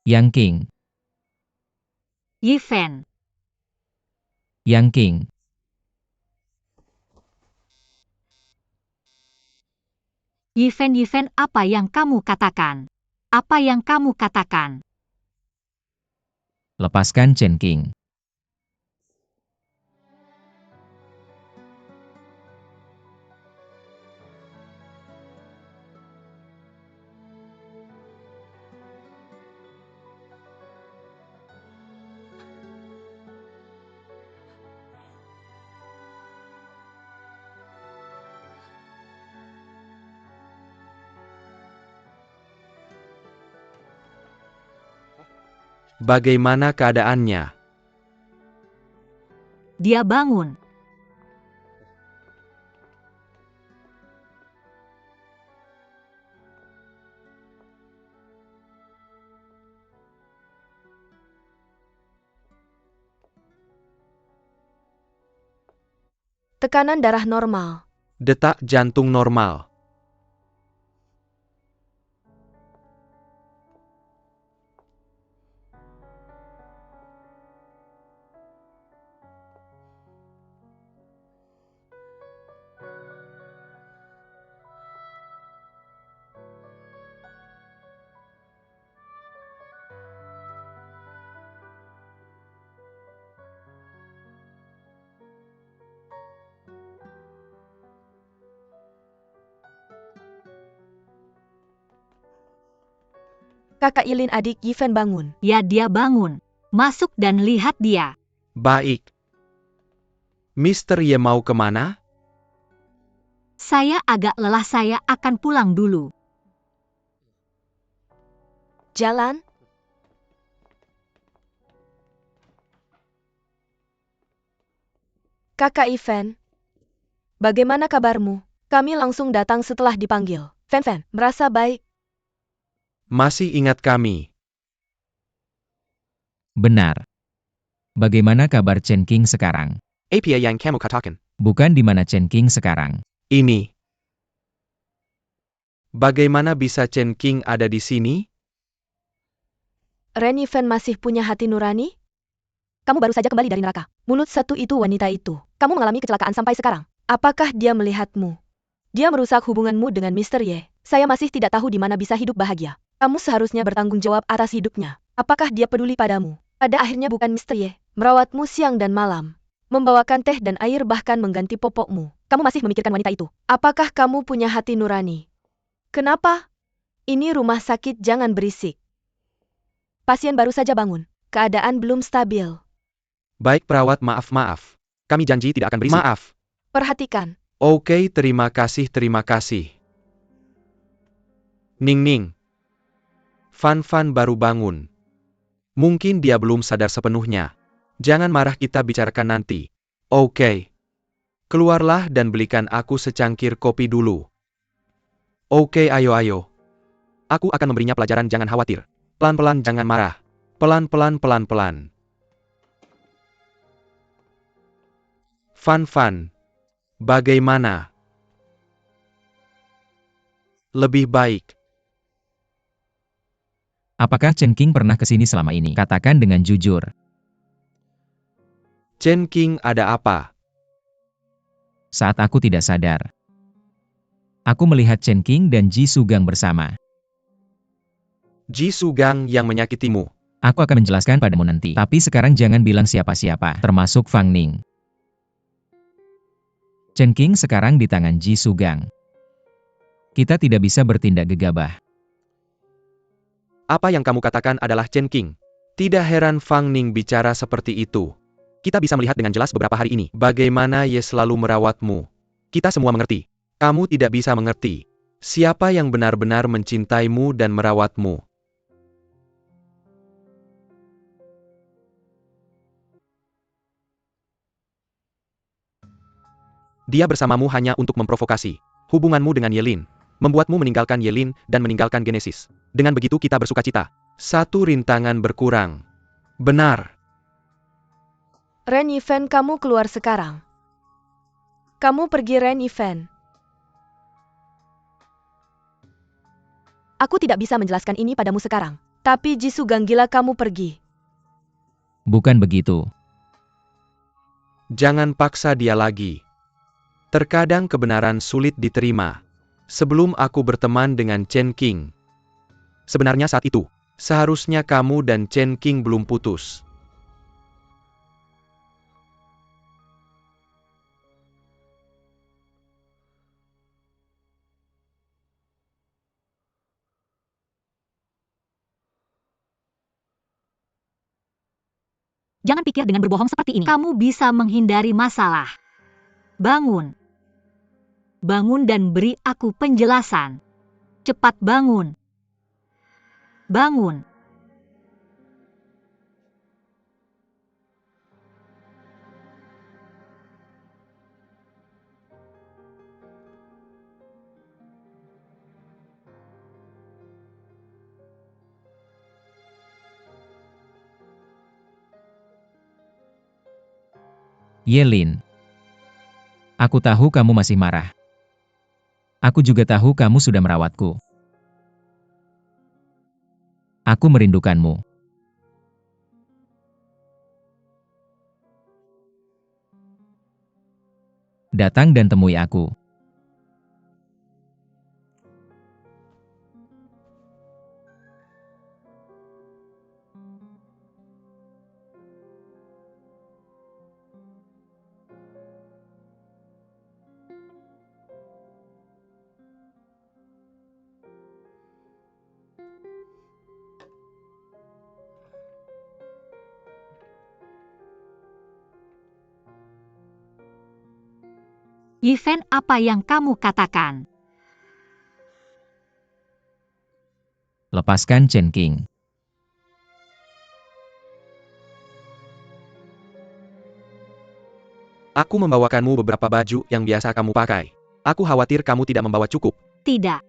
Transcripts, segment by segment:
Yang King. Yifen. Yang King. Yifen, apa yang kamu katakan? Apa yang kamu katakan? Lepaskan Chen King. Bagaimana keadaannya? Dia bangun. Tekanan darah normal. Detak jantung normal. Kakak Yilin adik Yifen bangun. Ya, dia bangun. Masuk dan lihat dia. Baik. Mr. Ye mau kemana? Saya agak lelah, saya akan pulang dulu. Jalan? Kakak Yifen. Bagaimana kabarmu? Kami langsung datang setelah dipanggil. Fen, merasa baik? Masih ingat kami. Benar. Bagaimana kabar Chen King sekarang? Apa yang kamu katakan? Bukan di mana Chen King sekarang. Ini. Bagaimana bisa Chen King ada di sini? Ren Yifen masih punya hati nurani? Kamu baru saja kembali dari neraka. Mulut satu itu wanita itu. Kamu mengalami kecelakaan sampai sekarang. Apakah dia melihatmu? Dia merusak hubunganmu dengan Mr. Ye. Saya masih tidak tahu di mana bisa hidup bahagia. Kamu seharusnya bertanggung jawab atas hidupnya. Apakah dia peduli padamu? Pada akhirnya bukan Mr. Ye. Merawatmu siang dan malam. Membawakan teh dan air bahkan mengganti popokmu. Kamu masih memikirkan wanita itu. Apakah kamu punya hati nurani? Kenapa? Ini rumah sakit, jangan berisik. Pasien baru saja bangun. Keadaan belum stabil. Baik perawat, maaf. Kami janji tidak akan berisik. Maaf. Perhatikan. Oke, terima kasih. Ning. Fan baru bangun. Mungkin dia belum sadar sepenuhnya. Jangan marah, kita bicarakan nanti. Oke. Keluarlah dan belikan aku secangkir kopi dulu. Oke, ayo. Aku akan memberinya pelajaran, jangan khawatir. Pelan-pelan, jangan marah. Pelan-pelan. Fan. Bagaimana? Lebih baik. Apakah Chen King pernah ke sini selama ini? Katakan dengan jujur. Chen King ada apa? Saat aku tidak sadar, aku melihat Chen King dan Ji Sugang bersama. Ji Sugang yang menyakitimu. Aku akan menjelaskan padamu nanti. Tapi sekarang jangan bilang siapa-siapa, termasuk Fang Ning. Chen King sekarang di tangan Ji Sugang. Kita tidak bisa bertindak gegabah. Apa yang kamu katakan adalah Chen King. Tidak heran Fang Ning bicara seperti itu. Kita bisa melihat dengan jelas beberapa hari ini bagaimana Ye selalu merawatmu. Kita semua mengerti. Kamu tidak bisa mengerti siapa yang benar-benar mencintaimu dan merawatmu. Dia bersamamu hanya untuk memprovokasi hubunganmu dengan Yelin, membuatmu meninggalkan Yelin dan meninggalkan Genesis. Dengan begitu kita bersukacita. Satu rintangan berkurang. Benar. Ren Yifen, kamu keluar sekarang. Kamu pergi, Ren Yifen. Aku tidak bisa menjelaskan ini padamu sekarang. Tapi Jisugang gila kamu pergi. Bukan begitu. Jangan paksa dia lagi. Terkadang kebenaran sulit diterima. Sebelum aku berteman dengan Chen Qing. Sebenarnya saat itu, seharusnya kamu dan Chen Qing belum putus. Jangan pikir dengan berbohong seperti ini kamu bisa menghindari masalah. Bangun. Bangun dan beri aku penjelasan. Cepat bangun. Bangun. Yelin. Aku tahu kamu masih marah. Aku juga tahu kamu sudah merawatku. Aku merindukanmu. Datang dan temui aku. Yifan, apa yang kamu katakan? Lepaskan Chen Qing. Aku membawakanmu beberapa baju yang biasa kamu pakai. Aku khawatir kamu tidak membawa cukup. Tidak.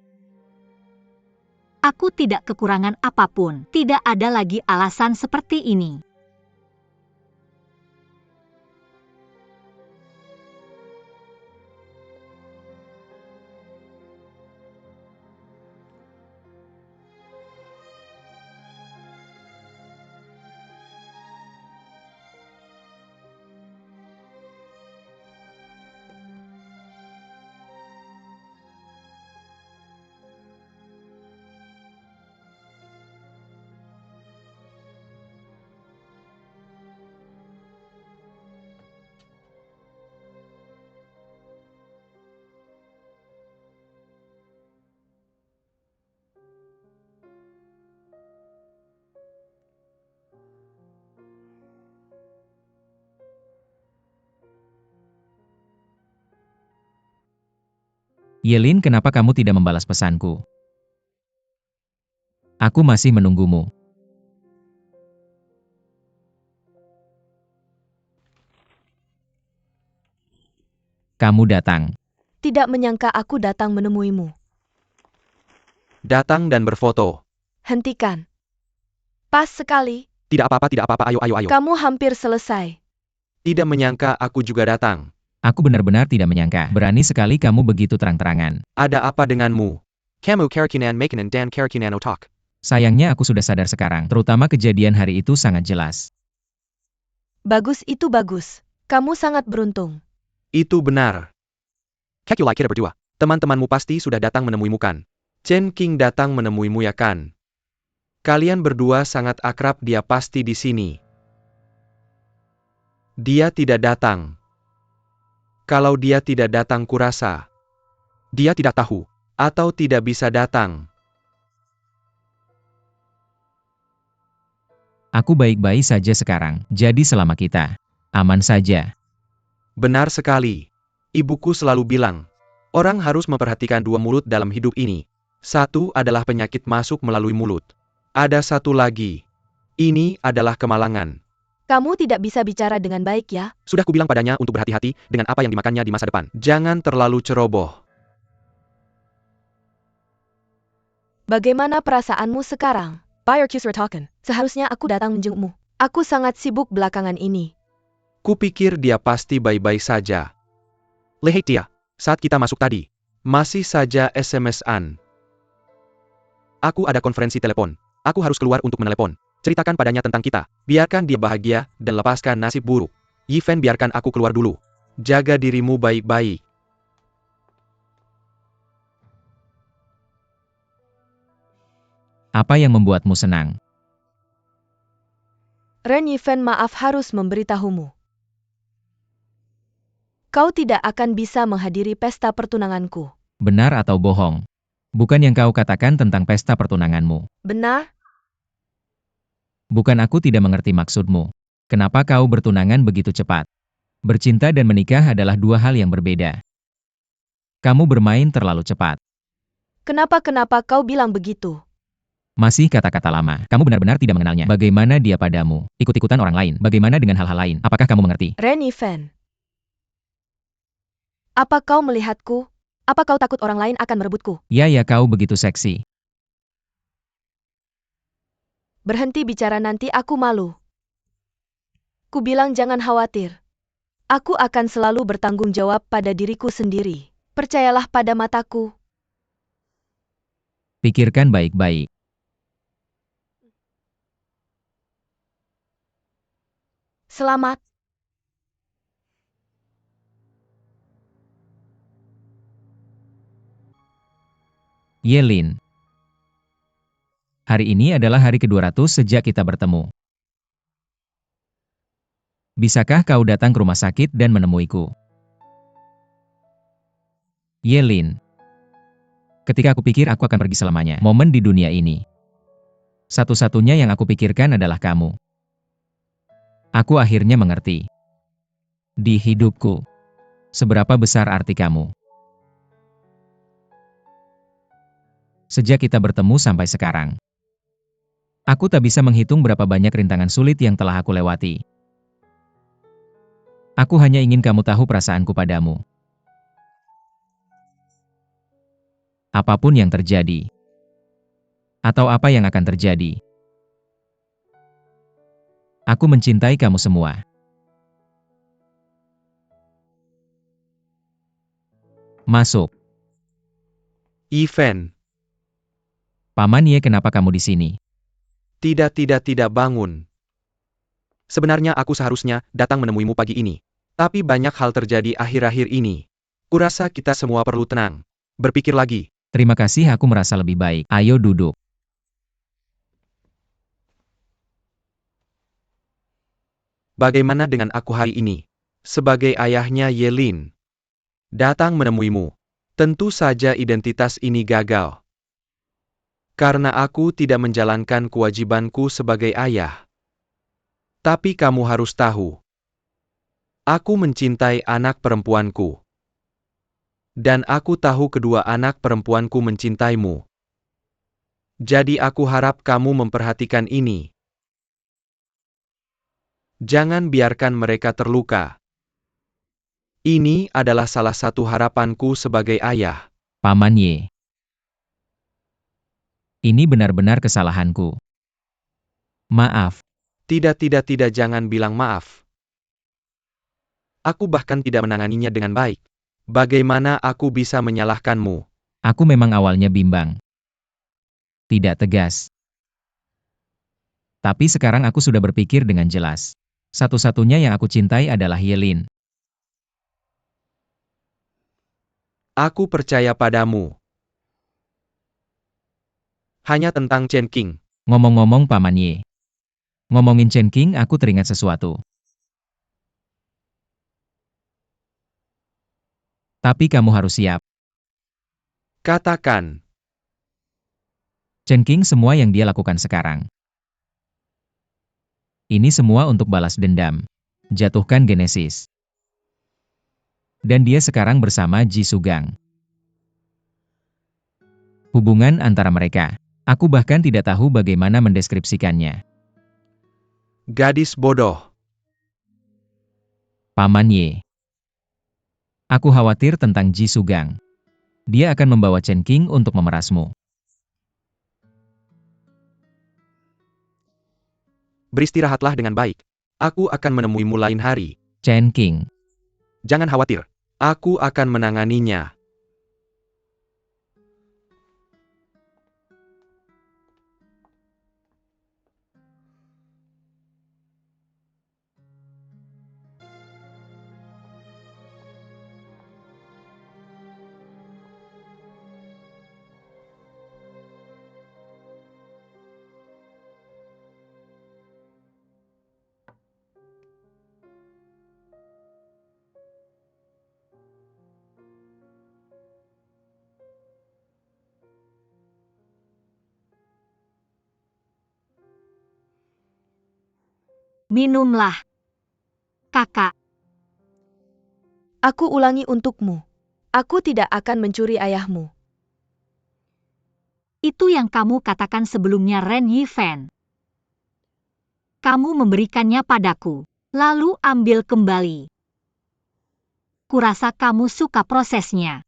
Aku tidak kekurangan apapun. Tidak ada lagi alasan seperti ini. Yelin, kenapa kamu tidak membalas pesanku? Aku masih menunggumu. Kamu datang. Tidak menyangka aku datang menemuimu. Datang dan berfoto. Hentikan. Pas sekali. Tidak apa-apa, ayo. Kamu hampir selesai. Tidak menyangka aku juga datang. Aku benar-benar tidak menyangka. Berani sekali kamu begitu terang-terangan. Ada apa denganmu? Kamu karakinan makanan dan karakinan otak. Sayangnya aku sudah sadar sekarang. Terutama kejadian hari itu sangat jelas. Bagus itu bagus. Kamu sangat beruntung. Itu benar. Kakula kita berdua. Teman-temanmu pasti sudah datang menemuimu kan? Chen Qing datang menemuimu ya kan? Kalian berdua sangat akrab, dia pasti di sini. Dia tidak datang. Kalau dia tidak datang kurasa. Dia tidak tahu. Atau tidak bisa datang. Aku baik-baik saja sekarang. Jadi selama kita aman saja. Benar sekali. Ibuku selalu bilang, orang harus memperhatikan dua mulut dalam hidup ini. Satu adalah penyakit masuk melalui mulut. Ada satu lagi. Ini adalah kemalangan. Kamu tidak bisa bicara dengan baik ya? Sudah kubilang padanya untuk berhati-hati dengan apa yang dimakannya di masa depan. Jangan terlalu ceroboh. Bagaimana perasaanmu sekarang? Buyer Kusratakan. Seharusnya aku datang menjengukmu. Aku sangat sibuk belakangan ini. Kupikir dia pasti baik-baik saja. Lihat dia, saat kita masuk tadi, masih saja SMS-an. Aku ada konferensi telepon. Aku harus keluar untuk menelepon. Ceritakan padanya tentang kita. Biarkan dia bahagia, dan lepaskan nasib buruk. Yi Fan, biarkan aku keluar dulu. Jaga dirimu baik-baik. Apa yang membuatmu senang? Ren Yifan, maaf harus memberitahumu. Kau tidak akan bisa menghadiri pesta pertunanganku. Benar atau bohong? Bukan yang kau katakan tentang pesta pertunanganmu. Benar? Bukan, aku tidak mengerti maksudmu. Kenapa kau bertunangan begitu cepat? Bercinta dan menikah adalah dua hal yang berbeda. Kamu bermain terlalu cepat. Kenapa kau bilang begitu? Masih kata-kata lama. Kamu benar-benar tidak mengenalnya. Bagaimana dia padamu? Ikut-ikutan orang lain. Bagaimana dengan hal-hal lain? Apakah kamu mengerti? Ren Yifan. Apa kau melihatku? Apa kau takut orang lain akan merebutku? Ya, kau begitu seksi. Berhenti bicara, nanti aku malu. Ku bilang jangan khawatir. Aku akan selalu bertanggung jawab pada diriku sendiri. Percayalah pada mataku. Pikirkan baik-baik. Selamat. Yelin. Hari ini adalah hari ke-200 sejak kita bertemu. Bisakah kau datang ke rumah sakit dan menemuiku? Yelin. Ketika aku pikir aku akan pergi selamanya, momen di dunia ini. Satu-satunya yang aku pikirkan adalah kamu. Aku akhirnya mengerti. Di hidupku, seberapa besar arti kamu. Sejak kita bertemu sampai sekarang, aku tak bisa menghitung berapa banyak rintangan sulit yang telah aku lewati. Aku hanya ingin kamu tahu perasaanku padamu. Apapun yang terjadi, atau apa yang akan terjadi, aku mencintai kamu semua. Masuk. Yi Fan. Paman Ye, kenapa kamu di sini? Tidak, bangun. Sebenarnya aku seharusnya datang menemuimu pagi ini. Tapi banyak hal terjadi akhir-akhir ini. Kurasa kita semua perlu tenang. Berpikir lagi. Terima kasih, aku merasa lebih baik. Ayo duduk. Bagaimana dengan aku hari ini? Sebagai ayahnya Yelin. Datang menemuimu. Tentu saja identitas ini gagal. Karena aku tidak menjalankan kewajibanku sebagai ayah. Tapi kamu harus tahu. Aku mencintai anak perempuanku. Dan aku tahu kedua anak perempuanku mencintaimu. Jadi aku harap kamu memperhatikan ini. Jangan biarkan mereka terluka. Ini adalah salah satu harapanku sebagai ayah. Paman Ye. Ini benar-benar kesalahanku. Maaf. Tidak, jangan bilang maaf. Aku bahkan tidak menanganinya dengan baik. Bagaimana aku bisa menyalahkanmu? Aku memang awalnya bimbang. Tidak tegas. Tapi sekarang aku sudah berpikir dengan jelas. Satu-satunya yang aku cintai adalah Yelin. Aku percaya padamu. Hanya tentang Chen Qing. Ngomong-ngomong Paman Ye. Ngomongin Chen Qing, aku teringat sesuatu. Tapi kamu harus siap. Katakan. Chen Qing, semua yang dia lakukan sekarang. Ini semua untuk balas dendam. Jatuhkan Genesis. Dan dia sekarang bersama Ji Sugang. Hubungan antara mereka. Aku bahkan tidak tahu bagaimana mendeskripsikannya. Gadis bodoh. Paman Ye. Aku khawatir tentang Ji Sugang. Dia akan membawa Chen Qing untuk memerasmu. Beristirahatlah dengan baik. Aku akan menemuimu lain hari. Chen Qing. Jangan khawatir. Aku akan menanganinya. Minumlah, kakak. Aku ulangi untukmu. Aku tidak akan mencuri ayahmu. Itu yang kamu katakan sebelumnya, Ren Yifan. Kamu memberikannya padaku, lalu ambil kembali. Kurasa kamu suka prosesnya.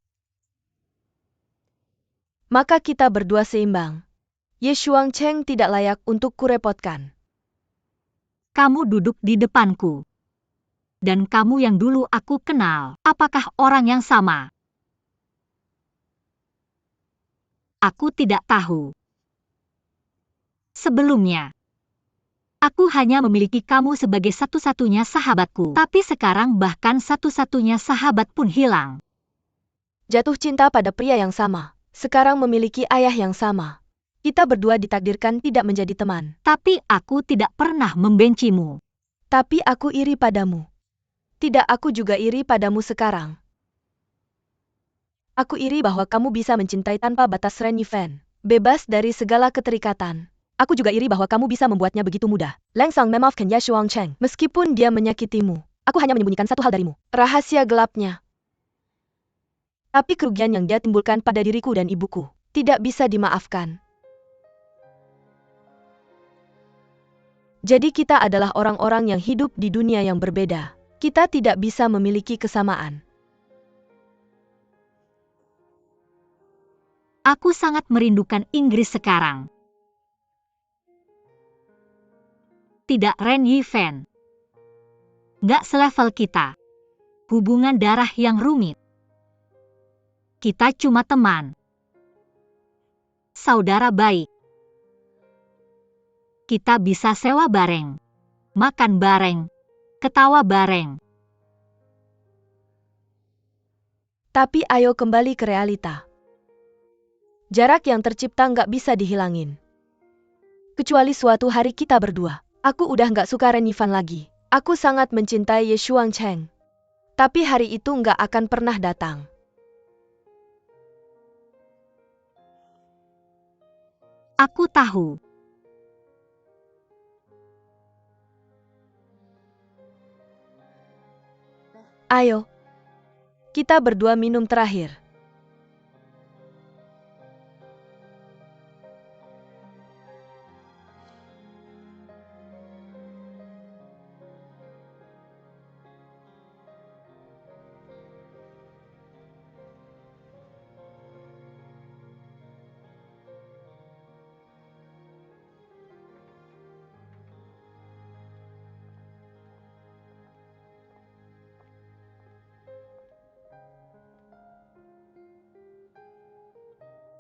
Maka kita berdua seimbang. Ye Shuangcheng tidak layak untuk kurepotkan. Kamu duduk di depanku. Dan kamu yang dulu aku kenal, apakah orang yang sama? Aku tidak tahu. Sebelumnya, aku hanya memiliki kamu sebagai satu-satunya sahabatku. Tapi sekarang bahkan satu-satunya sahabat pun hilang. Jatuh cinta pada pria yang sama. Sekarang memiliki ayah yang sama. Kita berdua ditakdirkan tidak menjadi teman. Tapi aku tidak pernah membencimu. Tapi aku iri padamu. Tidak, aku juga iri padamu sekarang. Aku iri bahwa kamu bisa mencintai tanpa batas Ren Yifan. Bebas dari segala keterikatan. Aku juga iri bahwa kamu bisa membuatnya begitu mudah. Lang Sang memaafkan Ye Shuangcheng. Meskipun dia menyakitimu, aku hanya menyembunyikan satu hal darimu. Rahasia gelapnya. Tapi kerugian yang dia timbulkan pada diriku dan ibuku tidak bisa dimaafkan. Jadi kita adalah orang-orang yang hidup di dunia yang berbeda. Kita tidak bisa memiliki kesamaan. Aku sangat merindukan Inggris sekarang. Tidak, Ren Yifan. Nggak selevel kita. Hubungan darah yang rumit. Kita cuma teman. Saudara baik. Kita bisa sewa bareng. Makan bareng. Ketawa bareng. Tapi ayo kembali ke realita. Jarak yang tercipta nggak bisa dihilangin. Kecuali suatu hari kita berdua. Aku udah nggak suka Ren Yifan lagi. Aku sangat mencintai Ye Shuangcheng. Tapi hari itu nggak akan pernah datang. Aku tahu. Ayo. Kita berdua minum terakhir.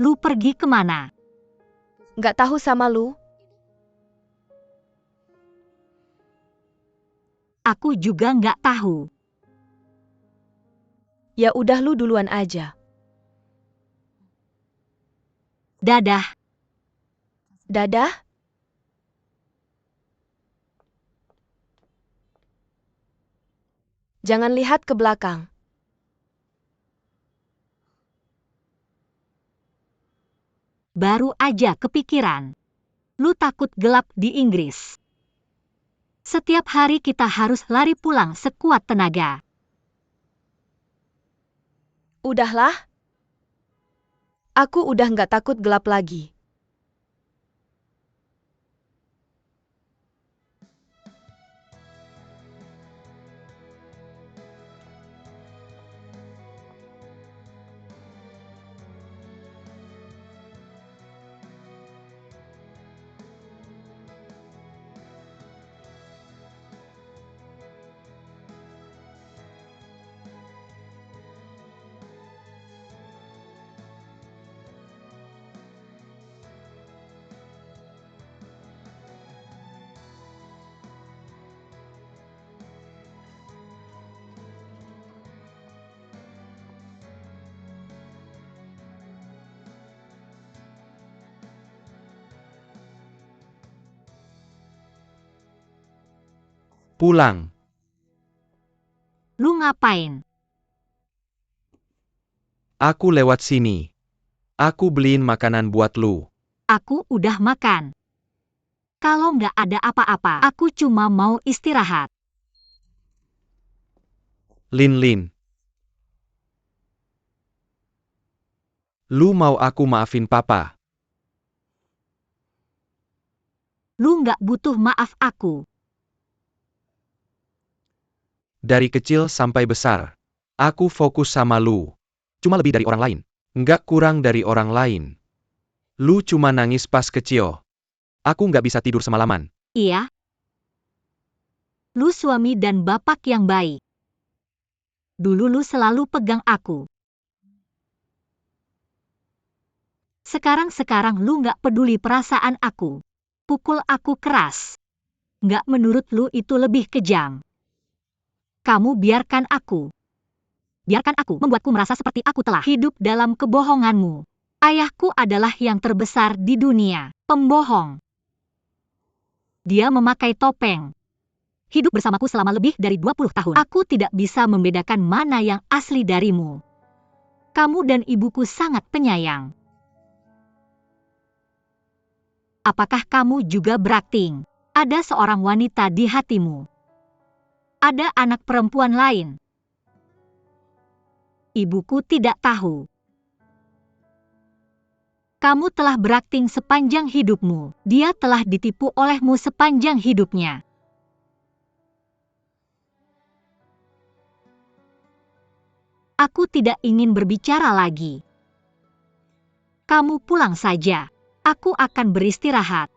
Lu pergi kemana? Nggak tahu sama lu? Aku juga nggak tahu. Ya udah, lu duluan aja. Dadah. Dadah. Jangan lihat ke belakang. Baru aja kepikiran. Lu takut gelap di Inggris. Setiap hari kita harus lari pulang sekuat tenaga. Udahlah. Aku udah nggak takut gelap lagi. Pulang. Lu ngapain? Aku lewat sini. Aku beliin makanan buat lu. Aku udah makan. Kalau nggak ada apa-apa, aku cuma mau istirahat. Lin. Lu mau aku maafin papa? Lu nggak butuh maaf aku. Dari kecil sampai besar, aku fokus sama lu. Cuma lebih dari orang lain. Nggak kurang dari orang lain. Lu cuma nangis pas kecil. Aku nggak bisa tidur semalaman. Iya. Lu suami dan bapak yang baik. Dulu lu selalu pegang aku. Sekarang lu nggak peduli perasaan aku. Pukul aku keras. Nggak menurut lu itu lebih kejam. Kamu biarkan aku membuatku merasa seperti aku telah hidup dalam kebohonganmu. Ayahku adalah yang terbesar di dunia, pembohong. Dia memakai topeng. Hidup bersamaku selama lebih dari 20 tahun. Aku tidak bisa membedakan mana yang asli darimu. Kamu dan ibuku sangat penyayang. Apakah kamu juga berakting? Ada seorang wanita di hatimu. Ada anak perempuan lain. Ibuku tidak tahu. Kamu telah berakting sepanjang hidupmu. Dia telah ditipu olehmu sepanjang hidupnya. Aku tidak ingin berbicara lagi. Kamu pulang saja. Aku akan beristirahat.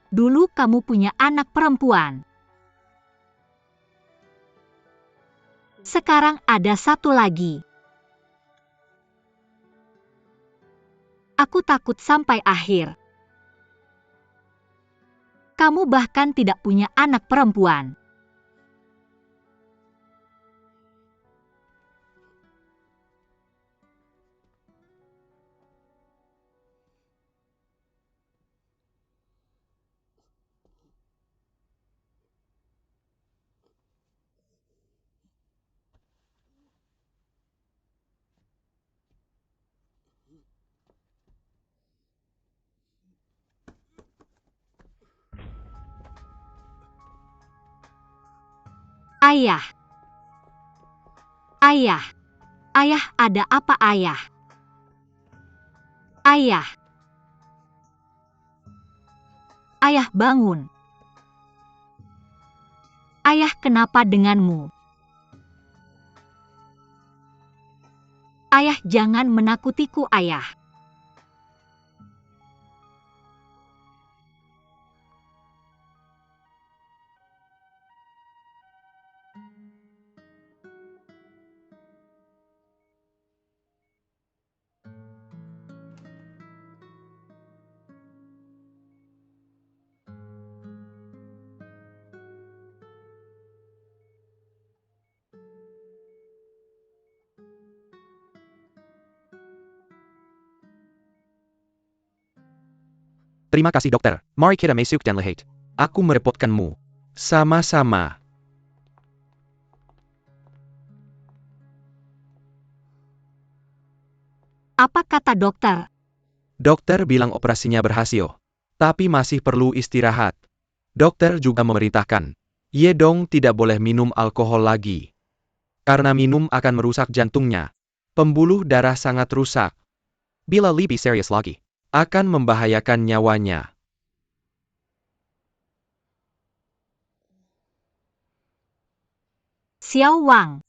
Dulu kamu punya anak perempuan. Sekarang ada satu lagi. Aku takut sampai akhir. Kamu bahkan tidak punya anak perempuan. Ayah. Ayah. Ayah, ada apa ayah? Ayah. Ayah, bangun. Ayah, kenapa denganmu? Ayah, jangan menakutiku, ayah. Terima kasih dokter. Mari kita masuk dan lihat. Aku merepotkanmu. Sama-sama. Apa kata dokter? Dokter bilang operasinya berhasil. Tapi masih perlu istirahat. Dokter juga memerintahkan. Yedong tidak boleh minum alkohol lagi. Karena minum akan merusak jantungnya. Pembuluh darah sangat rusak. Bila lebih serius lagi, akan membahayakan nyawanya. Xiao Wang.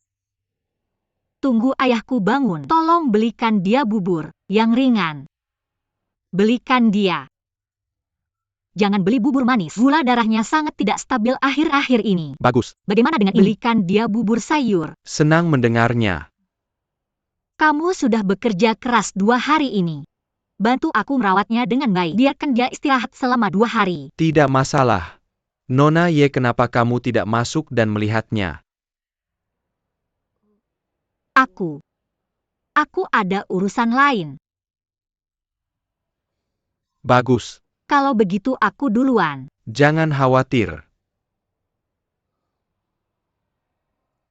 Tunggu ayahku bangun. Tolong belikan dia bubur yang ringan. Belikan dia. Jangan beli bubur manis. Gula darahnya sangat tidak stabil akhir-akhir ini. Bagus. Bagaimana dengan ini? Belikan dia bubur sayur. Senang mendengarnya. Kamu sudah bekerja keras 2 hari ini. Bantu aku merawatnya dengan baik. Biarkan dia istirahat selama 2 hari. Tidak masalah. Nona Ye, kenapa kamu tidak masuk dan melihatnya? Aku ada urusan lain. Bagus. Kalau begitu aku duluan. Jangan khawatir.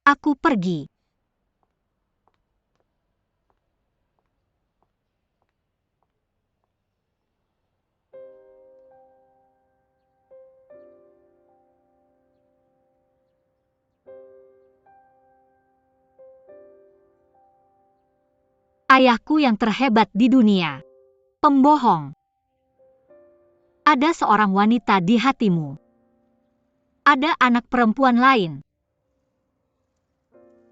Aku pergi. ayahku yang terhebat di dunia. Pembohong. Ada seorang wanita di hatimu. Ada anak perempuan lain.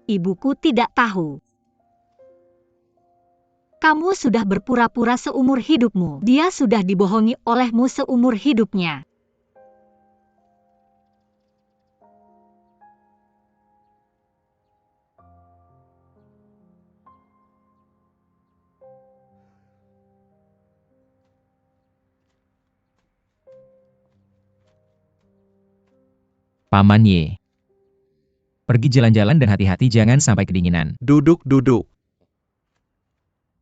Ibuku tidak tahu. Kamu sudah berpura-pura seumur hidupmu. Dia sudah dibohongi olehmu seumur hidupnya. Paman Ye. Pergi jalan-jalan dan hati-hati jangan sampai kedinginan. Duduk.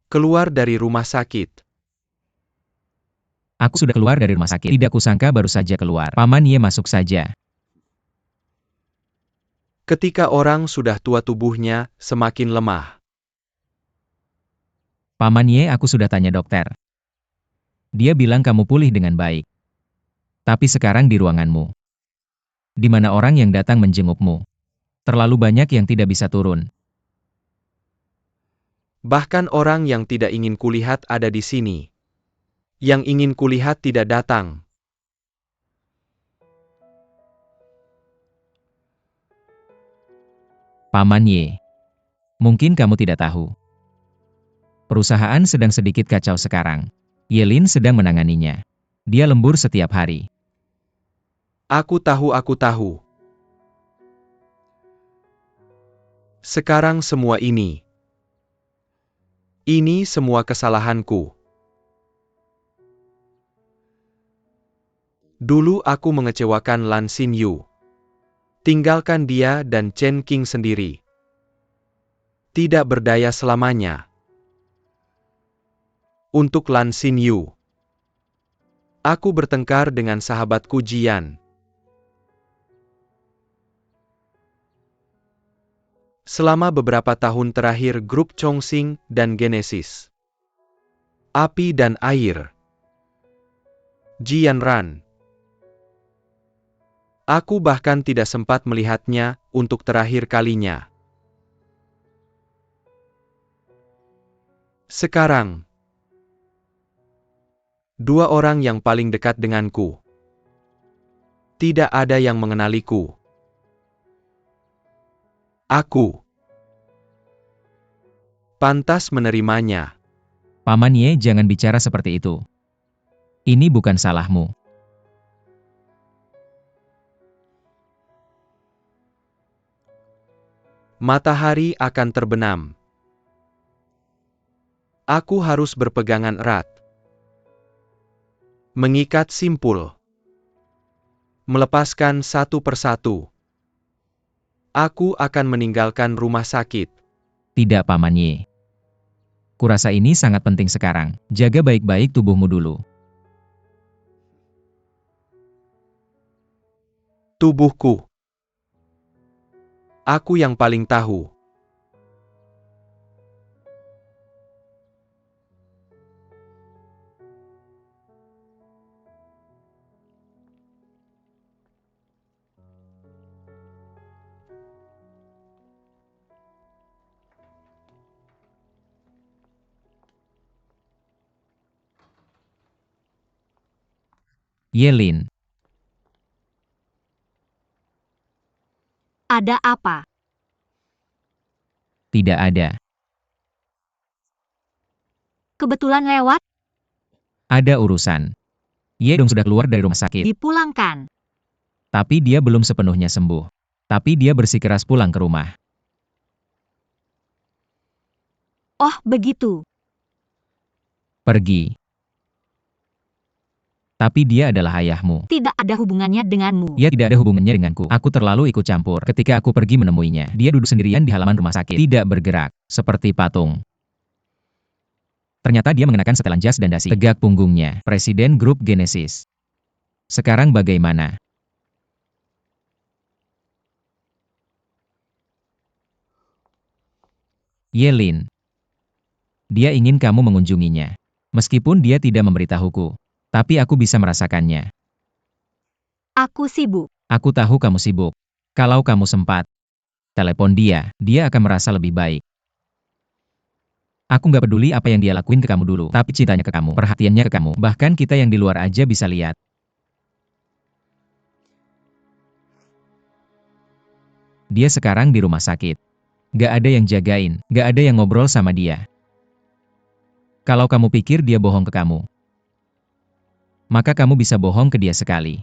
Keluar dari rumah sakit. Aku sudah keluar dari rumah sakit. Tidak kusangka baru saja keluar. Paman Ye masuk saja. Ketika orang sudah tua tubuhnya semakin lemah. Paman Ye, aku sudah tanya dokter. Dia bilang kamu pulih dengan baik. Tapi sekarang di ruanganmu. Di mana orang yang datang menjengukmu. Terlalu banyak yang tidak bisa turun. Bahkan orang yang tidak ingin kulihat ada di sini. Yang ingin kulihat tidak datang. Paman Ye. Mungkin kamu tidak tahu. Perusahaan sedang sedikit kacau sekarang. Yelin sedang menanganinya. Dia lembur setiap hari. Aku tahu. Sekarang semua ini. Ini semua kesalahanku. Dulu aku mengecewakan Lan Xinyu. Tinggalkan dia dan Chen Qing sendiri. Tidak berdaya selamanya. Untuk Lan Xinyu. Aku bertengkar dengan sahabatku Jian. Selama beberapa tahun terakhir grup Chongqing dan Genesis. Api dan air. Jian Ran. Aku bahkan tidak sempat melihatnya untuk terakhir kalinya. Sekarang, dua orang yang paling dekat denganku. Tidak ada yang mengenaliku. Aku pantas menerimanya. Paman Ye, jangan bicara seperti itu. Ini bukan salahmu. Matahari akan terbenam. Aku harus berpegangan erat. Mengikat simpul. Melepaskan satu persatu. Aku akan meninggalkan rumah sakit. Tidak, Paman Ye. Kurasa ini sangat penting sekarang. Jaga baik-baik tubuhmu dulu. Tubuhku. Aku yang paling tahu. Yelin. Ada apa? Tidak ada. Kebetulan lewat, Ada urusan. Ye Dong sudah keluar dari rumah sakit. dipulangkan. Tapi dia belum sepenuhnya sembuh. Tapi dia bersikeras pulang ke rumah. Oh, begitu. Pergi. Tapi dia adalah ayahmu. Tidak ada hubungannya denganmu. Dia tidak ada hubungannya denganku. Aku terlalu ikut campur. Ketika aku pergi menemuinya, dia duduk sendirian di halaman rumah sakit. Tidak bergerak, seperti patung. Ternyata dia mengenakan setelan jas dan dasi. Tegak punggungnya. Presiden grup Genesis. Sekarang bagaimana? Yelin. Dia ingin kamu mengunjunginya. Meskipun dia tidak memberitahuku. Tapi aku bisa merasakannya. Aku sibuk. Aku tahu kamu sibuk. Kalau kamu sempat, telepon dia, dia akan merasa lebih baik. Aku nggak peduli apa yang dia lakuin ke kamu dulu, tapi cintanya ke kamu, perhatiannya ke kamu, bahkan kita yang di luar aja bisa lihat. Dia sekarang di rumah sakit. Gak ada yang jagain, gak ada yang ngobrol sama dia. Kalau kamu pikir dia bohong ke kamu, maka kamu bisa bohong ke dia sekali.